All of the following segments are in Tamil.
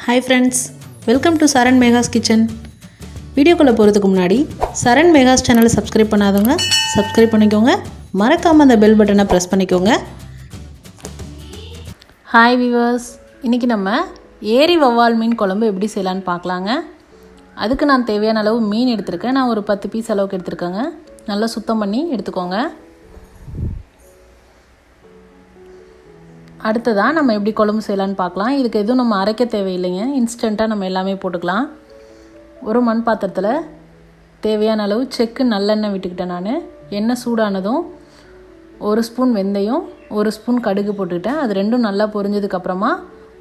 Hi friends, welcome to Saran Mega's Kitchen. வீடியோக்குள்ள போறதுக்கு முன்னாடி சரண் மேகாஸ் சேனலை சப்ஸ்கிரைப் பண்ணாதவங்க சப்ஸ்கிரைப் பண்ணிக்கோங்க. மறக்காம அந்த பெல் பட்டனை பிரஸ் பண்ணிக்கோங்க. ஹாய் வியூவர்ஸ், இன்னைக்கு நம்ம ஏரி வவ்வால் மீன் குழம்பு எப்படி செய்யலாம்னு பார்க்கலாங்க. அதுக்கு நான் தேவையான அளவு மீன் எடுத்துருக்கேன். நான் ஒரு 10 பீஸ் அளவுக்கு எடுத்துருக்கேங்க. நல்லா சுத்தம் பண்ணி எடுத்துக்கோங்க. அடுத்ததாக நம்ம எப்படி குழம்பு செய்யலான்னு பார்க்கலாம். இதுக்கு எதுவும் நம்ம அரைக்க தேவையில்லைங்க, இன்ஸ்டண்ட்டாக நம்ம எல்லாமே போட்டுக்கலாம். ஒரு மண் பாத்திரத்தில் தேவையான அளவு செக்கு நல்லெண்ணெய் விட்டுக்கிட்டேன். நான் எண்ணெய் சூடானதும் 1 ஸ்பூன் வெந்தயம் 1 ஸ்பூன் கடுகு போட்டுக்கிட்டேன். அது ரெண்டும் நல்லா பொரிஞ்சதுக்கப்புறமா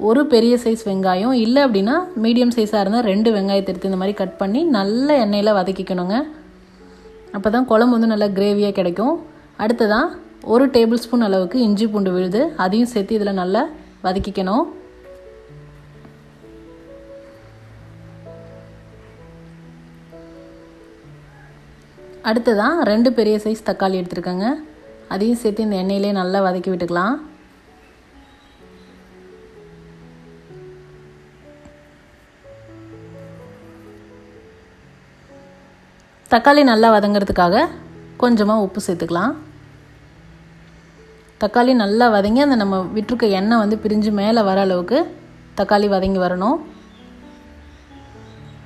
ஒரு பெரிய சைஸ் வெங்காயம், இல்லை அப்படின்னா மீடியம் சைஸாக இருந்தால் 2 வெங்காயத்தை எடுத்து இந்த மாதிரி கட் பண்ணி நல்ல எண்ணெயில் வதக்கிக்கணுங்க. அப்போ தான் குழம்பு வந்து நல்லா கிரேவியாக கிடைக்கும். அடுத்ததான் 1 டேபிள் ஸ்பூன் அளவுக்கு இஞ்சி பூண்டு விழுது, அதையும் சேர்த்து இதில் நல்லா வதக்கிக்கணும். அடுத்ததான் 2 பெரிய சைஸ் தக்காளி எடுத்துருக்கேங்க. அதையும் சேர்த்து இந்த எண்ணெயிலே நல்லா வதக்கி விட்டுக்கலாம். தக்காளி நல்லா வதங்கிறதுக்காக கொஞ்சமாக உப்பு சேர்த்துக்கலாம். தக்காளி நல்லா வதங்கி அந்த நம்ம விட்டுருக்க எண்ணெய் வந்து பிரிஞ்சு மேலே வர அளவுக்கு தக்காளி வதங்கி வரணும்.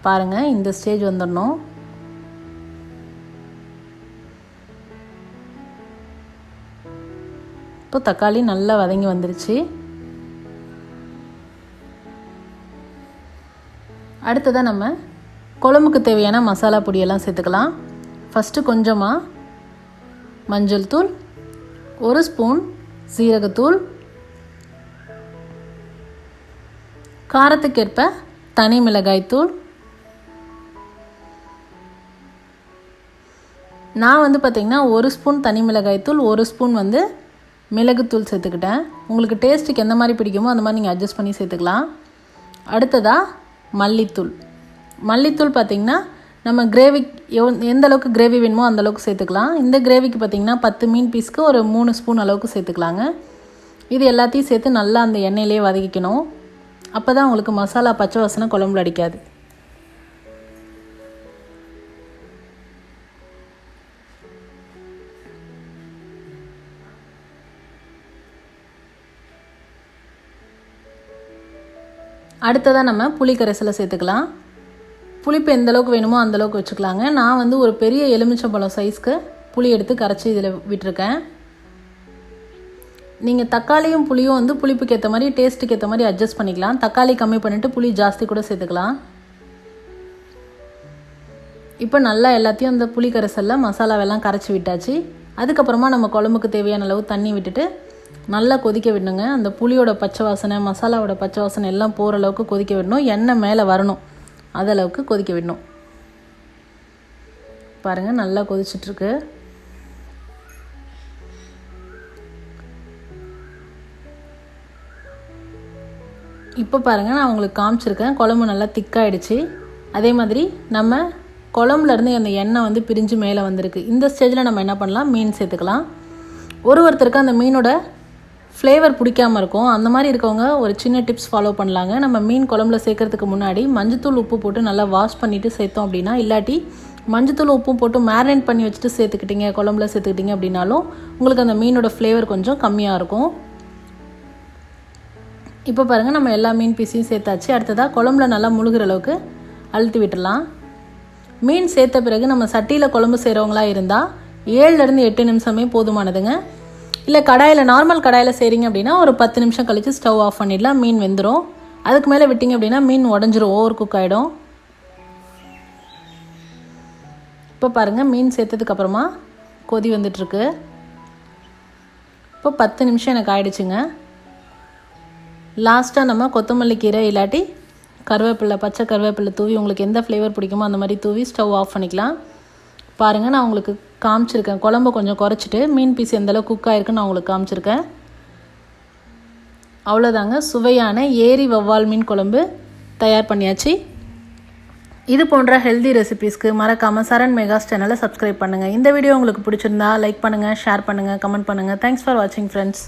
பாருங்கள், இந்த ஸ்டேஜ் வந்துடணும். இப்போ தக்காளி நல்லா வதங்கி வந்துருச்சு. அடுத்ததாக நம்ம குழம்புக்கு தேவையான மசாலா பொடியெல்லாம் சேர்த்துக்கலாம். ஃபஸ்ட்டு கொஞ்சமாக மஞ்சள் தூள், 1 ஸ்பூன் சீரகத்தூள், காரத்துக்கேற்ப தனி மிளகாய்த்தூள். நான் வந்து பார்த்திங்கன்னா 1 ஸ்பூன் தனி மிளகாய்த்தூள் 1 ஸ்பூன் வந்து மிளகுத்தூள் சேர்த்துக்கிட்டேன். உங்களுக்கு டேஸ்ட்டுக்கு எந்த மாதிரி பிடிக்குமோ அந்த மாதிரி நீங்கள் அட்ஜஸ்ட் பண்ணி சேர்த்துக்கலாம். அடுத்ததாக மல்லித்தூள். மல்லித்தூள் பார்த்திங்கன்னா நம்ம கிரேவி எந்த அளவுக்கு கிரேவி வேணுமோ அந்தளவுக்கு சேர்த்துக்கலாம். இந்த கிரேவிக்கு பார்த்திங்கன்னா 10 மீன் பீஸ்க்கு ஒரு 3 ஸ்பூன் அளவுக்கு சேர்த்துக்கலாங்க. இது எல்லாத்தையும் சேர்த்து நல்லா அந்த எண்ணெயிலே வதக்கிக்கணும். அப்போ தான் உங்களுக்கு மசாலா பச்சை வாசனை குழம்புல அடிக்காது. அடுத்ததாக நம்ம புளி கரைசலை சேர்த்துக்கலாம். புளிப்பு எந்த அளவுக்கு வேணுமோ அந்தளவுக்கு வச்சுக்கலாங்க. நான் வந்து ஒரு பெரிய எலுமிச்சம்பழம் சைஸ்க்கு புளி எடுத்து கரைச்சி இதில் விட்டுருக்கேன். நீங்கள் தக்காளியும் புளியும் வந்து புளிப்புக்கு ஏற்ற மாதிரி டேஸ்ட்டுக்கு ஏற்ற மாதிரி அட்ஜஸ்ட் பண்ணிக்கலாம். தக்காளி கம்மி பண்ணிவிட்டு புளி ஜாஸ்தி கூட சேர்த்துக்கலாம். இப்போ நல்லா எல்லாத்தையும் அந்த புளி கரைசலில் மசாலாவெல்லாம் கரைச்சி விட்டாச்சு. அதுக்கப்புறமா நம்ம குழம்புக்கு தேவையான அளவு தண்ணி விட்டுட்டு நல்லா கொதிக்க விடணுங்க. அந்த புளியோட பச்சை வாசனை மசாலாவோட பச்சை வாசனை எல்லாம் போகிற அளவுக்கு கொதிக்க விடணும். எண்ணெய் மேலே வரணும், அதளவுக்கு கொதிக்க விடணும். பாருங்கள், நல்லா கொதிச்சிட்ருக்கு. இப்போ பாருங்கள், நான் உங்களுக்கு காமிச்சிருக்கேன். குழம்பு நல்லா திக்காயிடுச்சு. அதே மாதிரி நம்ம குழம்புலேருந்து அந்த எண்ணெய் வந்து பிரிஞ்சு மேலே வந்திருக்கு. இந்த ஸ்டேஜில் நம்ம என்ன பண்ணலாம், மீன் சேர்த்துக்கலாம். ஒருத்தருக்கு அந்த மீனோட ஃப்ளேவர் பிடிக்காமல் இருக்கும். அந்த மாதிரி இருக்கவங்க ஒரு சின்ன டிப்ஸ் ஃபாலோ பண்ணலாங்க. நம்ம மீன் குழம்புல சேர்க்கறதுக்கு முன்னாடி மஞ்சத்தூள் உப்பு போட்டு நல்லா வாஷ் பண்ணிவிட்டு சேர்த்தோம் அப்படின்னா, இல்லாட்டி மஞ்சத்தூள் உப்பும் போட்டு மேரினேட் பண்ணி வச்சுட்டு சேர்த்துக்கிட்டிங்க குழம்புல சேர்த்துக்கிட்டிங்க அப்படின்னாலும் உங்களுக்கு அந்த மீனோட ஃப்ளேவர் கொஞ்சம் கம்மியாக இருக்கும். இப்போ பாருங்கள், நம்ம எல்லா மீன் பீஸையும் சேர்த்தாச்சு. அடுத்ததாக குழம்புல நல்லா முழுகிற அளவுக்கு அழுத்தி விட்டுடலாம். மீன் சேர்த்த பிறகு நம்ம சட்டியில் குழம்பு செய்கிறவங்களா இருந்தால் 7லேருந்து 8 நிமிஷமே போதுமானதுங்க. இல்லை கடாயில் நார்மல் கடாயில் செய்கிறீங்க அப்படின்னா ஒரு 10 நிமிஷம் கழித்து ஸ்டவ் ஆஃப் பண்ணிடலாம். மீன் வெந்துடும். அதுக்கு மேலே விட்டிங்க அப்படின்னா மீன் உடஞ்சிரும், ஓவர் குக் ஆகிடும். இப்போ பாருங்கள், மீன் சேர்த்ததுக்கப்புறமா கொதி வந்துட்டுருக்கு. இப்போ 10 நிமிஷம் எனக்கு ஆயிடுச்சுங்க. லாஸ்ட்டாக நம்ம கொத்தமல்லி கீரை இல்லாட்டி கருவேப்பிலை, பச்சை கருவேப்பிலை தூவி உங்களுக்கு எந்த ஃப்ளேவர் பிடிக்குமோ அந்த மாதிரி தூவி ஸ்டவ் ஆஃப் பண்ணிக்கலாம். பாருங்கள், நான் உங்களுக்கு காமிச்சிருக்கேன். குழம்பு கொஞ்சம் குறைச்சிட்டு மீன் பீஸ் எந்தளவுக்கு குக் ஆகிருக்குன்னு நான் உங்களுக்கு காமிச்சிருக்கேன். அவ்வளோதாங்க, சுவையான ஏரி வவ்வால் மீன் குழம்பு தயார் பண்ணியாச்சு. இது போன்ற ஹெல்தி ரெசிபீஸ்க்கு மறக்காமல் சரண் மேகாஸ் சேனலை சப்ஸ்கிரைப் பண்ணுங்கள். இந்த வீடியோ உங்களுக்கு பிடிச்சிருந்தா லைக் பண்ணுங்கள், ஷேர் பண்ணுங்கள், கமெண்ட் பண்ணுங்கள். தேங்க்ஸ் ஃபார் வாட்சிங் ஃப்ரெண்ட்ஸ்.